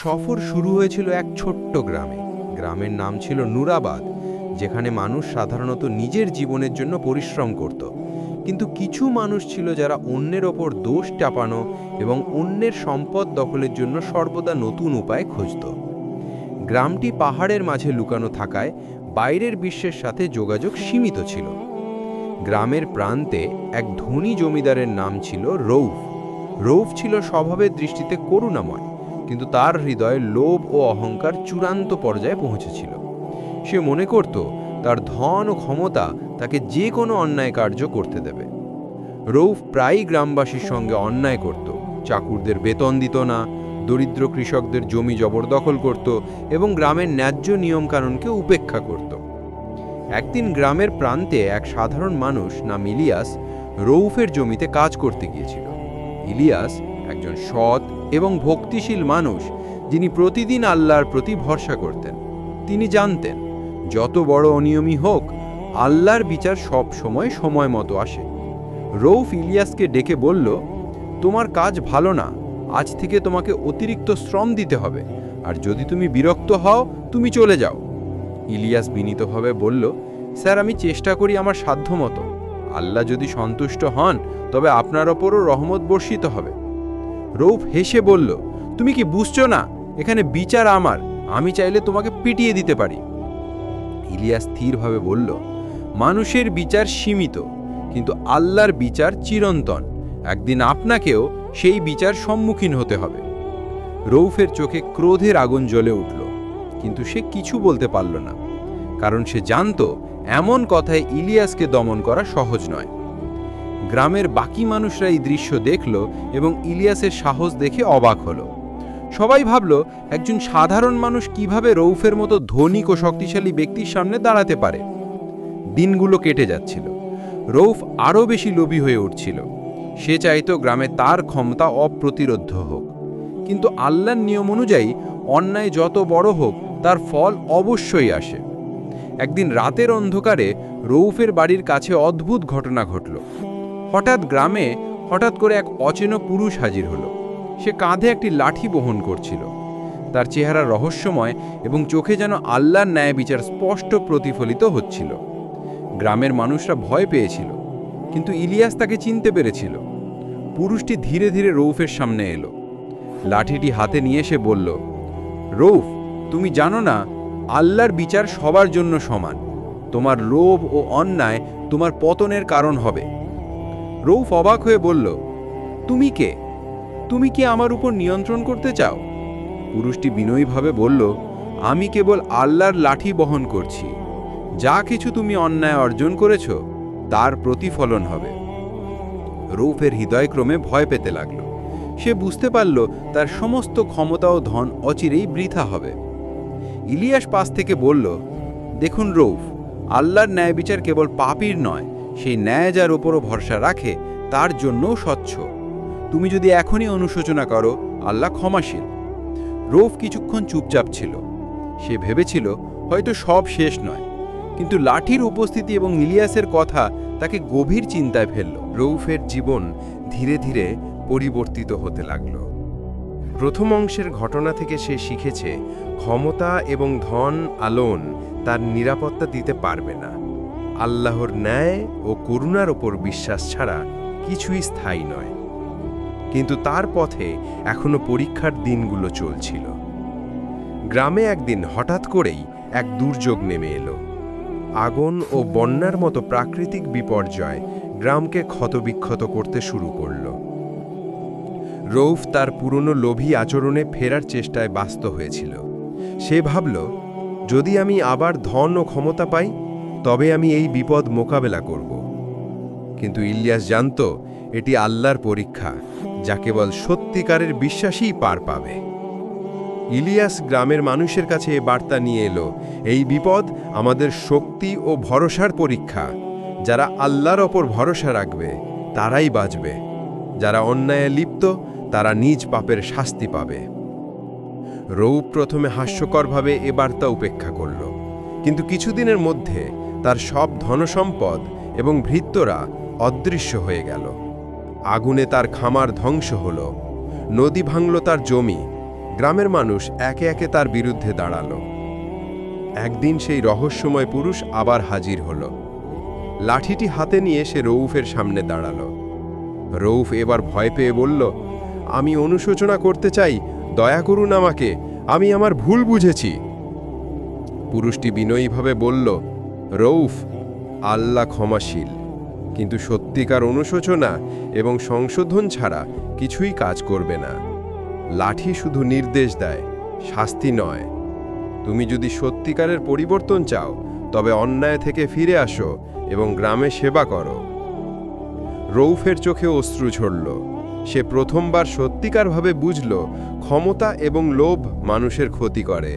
সফর শুরু হয়েছিল এক ছোট্ট গ্রামে। গ্রামের নাম ছিল নুরাবাদ, যেখানে মানুষ সাধারণত নিজের জীবনের জন্য পরিশ্রম করত। কিন্তু কিছু মানুষ ছিল যারা অন্যের ওপর দোষ চাপানো এবং অন্যের সম্পদ দখলের জন্য সর্বদা নতুন উপায় খুঁজত। গ্রামটি পাহাড়ের মাঝে লুকানো থাকায় বাইরের বিশ্বের সাথে যোগাযোগ সীমিত ছিল। গ্রামের প্রান্তে এক ধনী জমিদারের নাম ছিল রউফ। রউফ ছিল স্বভাবের দৃষ্টিতে করুণাময়, কিন্তু তার হৃদয়ে লোভ ও অহংকার চূড়ান্ত পর্যায়ে পৌঁছেছিল। সে মনে করত তার ধন ও ক্ষমতা তাকে যে কোনো অন্যায় কার্য করতে দেবে। রউফ প্রায়ই গ্রামবাসীর সঙ্গে অন্যায় করত, চাকুরদের বেতন দিত না, দরিদ্র কৃষকদের জমি জবরদখল করত এবং গ্রামের ন্যায্য নিয়মকানুনকে উপেক্ষা করত। একদিন গ্রামের প্রান্তে এক সাধারণ মানুষ নাম ইলিয়াস রউফের জমিতে কাজ করতে গিয়েছিল। ইলিয়াস একজন সৎ এবং ভক্তিশীল মানুষ, যিনি প্রতিদিন আল্লাহর প্রতি ভরসা করতেন। তিনি জানতেন, যত বড় অনিয়মই হোক, আল্লাহর বিচার সব সময় সময় মতো আসে। রউফ ইলিয়াসকে ডেকে বলল, তোমার কাজ ভালো না, আজ থেকে তোমাকে অতিরিক্ত শ্রম দিতে হবে, আর যদি তুমি বিরক্ত হও তুমি চলে যাও। ইলিয়াস বিনীতভাবে বলল, স্যার, আমি চেষ্টা করি আমার সাধ্যমতো। আল্লাহ যদি সন্তুষ্ট হন তবে আপনার ওপরও রহমত বর্ষিত হবে। রউফ হেসে বলল, তুমি কি বুঝছো না, এখানে বিচার আমার, আমি চাইলে তোমাকে পিটিয়ে দিতে পারি। ইলিয়াস স্থিরভাবে বলল, মানুষের বিচার সীমিত, কিন্তু আল্লাহর বিচার চিরন্তন। একদিন আপনাকেও সেই বিচার সম্মুখীন হতে হবে। রউফের চোখে ক্রোধের আগুন জ্বলে উঠল, কিন্তু সে কিছু বলতে পারল না, কারণ সে জানত এমন কথায় ইলিয়াসকে দমন করা সহজ নয়। গ্রামের বাকি মানুষরা এই দৃশ্য দেখল এবং ইলিয়াসের সাহস দেখে অবাক হলো। সবাই ভাবল, একজন সাধারণ মানুষ কিভাবে রউফের মতো ধনিক ও শক্তিশালী ব্যক্তির সামনে দাঁড়াতে পারে। দিনগুলো কেটে যাচ্ছিল। রউফ আরও বেশি লোভী হয়ে উঠছিল। সে চাইতো গ্রামে তার ক্ষমতা অপ্রতিরোধ্য হোক। কিন্তু আল্লাহর নিয়ম অনুযায়ী অন্যায় যত বড় হোক, তার ফল অবশ্যই আসে। একদিন রাতের অন্ধকারে রউফের বাড়ির কাছে অদ্ভুত ঘটনা ঘটল। গ্রামে হঠাৎ করে এক অচেনা পুরুষ হাজির হলো। সে কাঁধে একটি লাঠি বহন করছিল। তার চেহারা রহস্যময় এবং চোখে যেন আল্লাহর ন্যায় বিচার স্পষ্ট প্রতিফলিত হচ্ছিল। গ্রামের মানুষরা ভয় পেয়েছিল, কিন্তু ইলিয়াস তাকে চিনতে পেরেছিল। পুরুষটি ধীরে ধীরে রউফের সামনে এলো। লাঠিটি হাতে নিয়ে সে বলল, রউফ, তুমি জানো না, আল্লাহর বিচার সবার জন্য সমান। তোমার লোভ ও অন্যায় তোমার পতনের কারণ হবে। রউফ অবাক হয়ে বলল, তুমি কে? তুমি কি আমার উপর নিয়ন্ত্রণ করতে চাও? পুরুষটি বিনয়ীভাবে বলল, আমি কেবল আল্লাহর লাঠি বহন করছি। যা কিছু তুমি অন্যায় অর্জন করেছ, তার প্রতিফলন হবে। রউফের হৃদয় ক্রমে ভয় পেতে লাগল। সে বুঝতে পারল তার সমস্ত ক্ষমতা ও ধন অচিরেই বৃথা হবে। ইলিয়াস পাশ থেকে বলল, দেখুন রউফ, আল্লাহর ন্যায় বিচার কেবল পাপীর নয়, সেই ন্যায় যার ওপরও ভরসা রাখে তার জন্যও স্বচ্ছ। তুমি যদি এখনই অনুশোচনা করো, আল্লাহ ক্ষমাশীল। রউফ কিছুক্ষণ চুপচাপ ছিল। সে ভেবেছিল হয়তো সব শেষ নয়, কিন্তু লাঠির উপস্থিতি এবং ইলিয়াসের কথা তাকে গভীর চিন্তায় ফেলল। রউফের জীবন ধীরে ধীরে পরিবর্তিত হতে লাগল। প্রথম অংশের ঘটনা থেকে সে শিখেছে, ক্ষমতা এবং ধন আলোন তার নিরাপত্তা দিতে পারবে না। আল্লাহর ন্যায় ও করুণার ওপর বিশ্বাস ছাড়া কিছুই স্থায়ী নয়। কিন্তু তার পথে এখনো পরীক্ষার দিনগুলো চলছিল। গ্রামে একদিন হঠাৎ করেই এক দুর্যোগ নেমে এলো। আগুন ও বন্যার মতো প্রাকৃতিক বিপর্যয় গ্রামকে ক্ষতবিক্ষত করতে শুরু করল। রউফ তার পুরনো লোভী আচরণে ফেরার চেষ্টায় ব্যস্ত হয়েছিল। সে ভাবল, যদি আমি আবার ধন ও ক্ষমতা পাই, তবে আমি এই বিপদ মোকাবেলা করব। কিন্তু ইলিয়াস জানত, এটি আল্লাহর পরীক্ষা, যা কেবল সত্যিকারের বিশ্বাসীই পার পাবে। ইলিয়াস গ্রামের মানুষের কাছে এ বার্তা নিয়ে এলো, এই বিপদ আমাদের শক্তি ও ভরসার পরীক্ষা। যারা আল্লাহর ওপর ভরসা রাখবে তারাই বাঁচবে। যারা অন্যায়ে লিপ্ত তারা নিজ পাপের শাস্তি পাবে। রউফ প্রথমে হাস্যকরভাবে এ বার্তা উপেক্ষা করল, কিন্তু কিছুদিনের মধ্যে তার সব ধনসম্পদ এবং ভৃত্যরা অদৃশ্য হয়ে গেল। আগুনে তার খামার ধ্বংস হল, নদী ভাঙল তার জমি, গ্রামের মানুষ একে একে তার বিরুদ্ধে দাঁড়ালো। একদিন সেই রহস্যময় পুরুষ আবার হাজির হলো। লাঠিটি হাতে নিয়ে সে রউফের সামনে দাঁড়ালো। রউফ এবার ভয় পেয়ে বলল, আমি অনুশোচনা করতে চাই, দয়া করুন আমাকে, আমি আমার ভুল বুঝেছি। পুরুষটি বিনয়ীভাবে বলল, রউফ, আল্লাহ ক্ষমাশীল, কিন্তু সত্যিকার অনুশোচনা এবং সংশোধন ছাড়া কিছুই কাজ করবে না। লাঠি শুধু নির্দেশ দেয়, শাস্তি নয়। তুমি যদি সত্যিকারের পরিবর্তন চাও, তবে অন্যায় থেকে ফিরে আসো এবং গ্রামে সেবা করো। রউফের চোখে অশ্রু ঝরল। সে প্রথমবার সত্যিকারভাবে বুঝল ক্ষমতা এবং লোভ মানুষের ক্ষতি করে,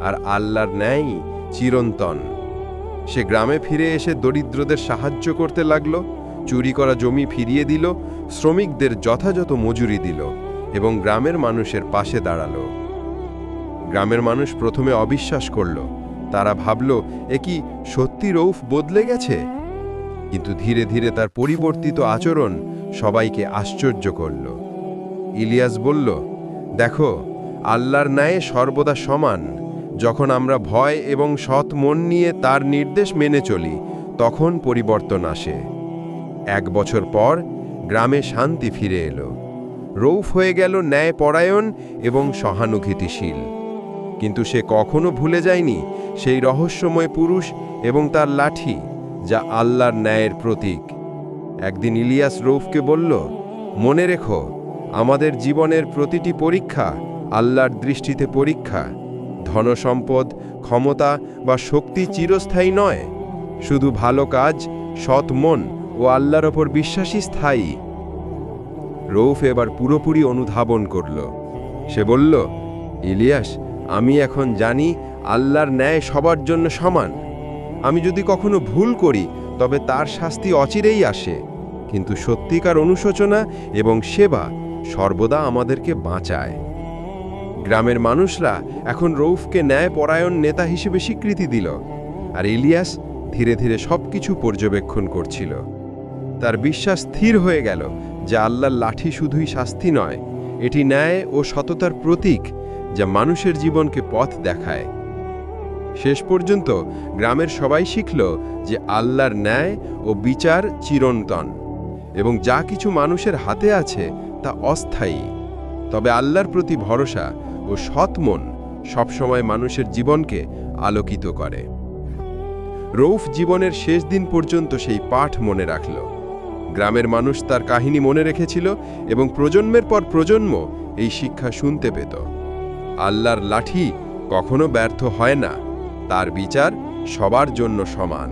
আর আল্লাহর ন্যায় চিরন্তন। সে গ্রামে ফিরে এসে দরিদ্রদের সাহায্য করতে লাগল, চুরি করা জমি ফিরিয়ে দিল, শ্রমিকদের যথাযথ মজুরি দিল এবং গ্রামের মানুষের পাশে দাঁড়ালো। গ্রামের মানুষ প্রথমে অবিশ্বাস করল। তারা ভাবল, এ কি সত্যি রউফ বদলে গেছে? কিন্তু ধীরে ধীরে তার পরিবর্তিত আচরণ সবাইকে আশ্চর্য করল। ইলিয়াস বলল, দেখো, আল্লাহর ন্যায় সর্বদা সমান। যখন আমরা ভয় এবং সৎ মন নিয়ে তার নির্দেশ মেনে চলি, তখন পরিবর্তন আসে। 1 বছর পর গ্রামে শান্তি ফিরে এলো। রউফ হয়ে গেল ন্যায়পরায়ণ এবং সহানুভূতিশীল। কিন্তু সে কখনো ভুলে যায়নি সেই রহস্যময় পুরুষ এবং তার লাঠি, যা আল্লাহর ন্যায়ের প্রতীক। একদিন ইলিয়াস রউফকে বলল, মনে রেখো, আমাদের জীবনের প্রতিটি পরীক্ষা আল্লাহর দৃষ্টিতে পরীক্ষা। ধনসম্পদ, ক্ষমতা বা শক্তি চিরস্থায়ী নয়, শুধু ভালো কাজ, সৎ মন ও আল্লাহর ওপর বিশ্বাসী স্থায়ী। রউফ এবার পুরোপুরি অনুধাবন করল। সে বলল, ইলিয়াস, আমি এখন জানি আল্লাহর ন্যায় সবার জন্য সমান। আমি যদি কখনো ভুল করি, তবে তার শাস্তি অচিরেই আসে, কিন্তু সত্যিকার অনুশোচনা এবং সেবা সর্বদা আমাদেরকে বাঁচায়। গ্রামের মানুষরা এখন রউফকে ন্যায়পরায়ণ নেতা হিসেবে স্বীকৃতি দিল, আর ইলিয়াস ধীরে ধীরে সবকিছু পর্যবেক্ষণ করছিল। তার বিশ্বাস স্থির হয়ে গেল যে আল্লাহর লাঠি শুধুই শাস্তি নয়, এটি ন্যায় ও সততার প্রতীক, যা মানুষের জীবনকে পথ দেখায়। শেষ পর্যন্ত গ্রামের সবাই শিখল যে আল্লাহর ন্যায় ও বিচার চিরন্তন, এবং যা কিছু মানুষের হাতে আছে তা অস্থায়ী। তবে আল্লাহর প্রতি ভরসা ও সৎ মন সবসময় মানুষের জীবনকে আলোকিত করে। রউফ জীবনের শেষ দিন পর্যন্ত সেই পাঠ মনে রাখল। গ্রামের মানুষ তার কাহিনী মনে রেখেছিল এবং প্রজন্মের পর প্রজন্ম এই শিক্ষা শুনতে পেত। আল্লাহর লাঠি কখনো ব্যর্থ হয় না, তার বিচার সবার জন্য সমান।